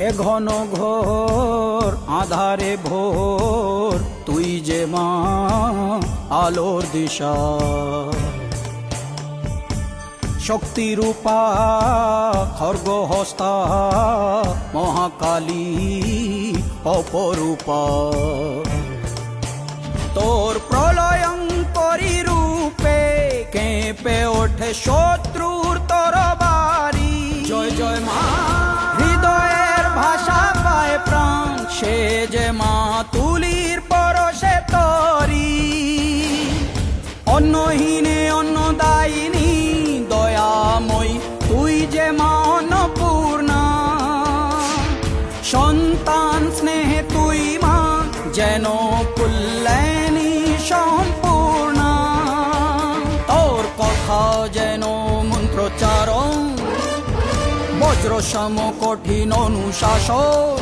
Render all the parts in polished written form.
এ ঘন ঘোর আধারে ভোর তুই যে মা আলোর দিশা, শক্তিরূপা খর্গহস্তা মহাকালী অপরূপা। তোর প্রলয়ঙ্করী রূপে কেঁপে ওঠে শত্রুর তরবারি। জয় জয় মা, হৃদয়ের ভাষা পায় প্রাণ, সে যে মা তুলির পরশে তরি। অন্নহীনে অন্নদায়িনী দয়াময়ী, তুই যে মা অন্নপূর্ণা। সন্তান স্নেহে তুই মা যেন কল্যাণী সম্পূর্ণা। তোর কথা যেন মন্ত্রোচ্চারণ, বজ্র সম কঠিন অনুশাসন।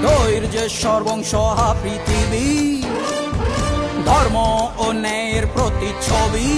ধৈর্যের সর্বংসহা পৃথিবী, ধর্ম ও ন্যায়ের প্রতিচ্ছবি।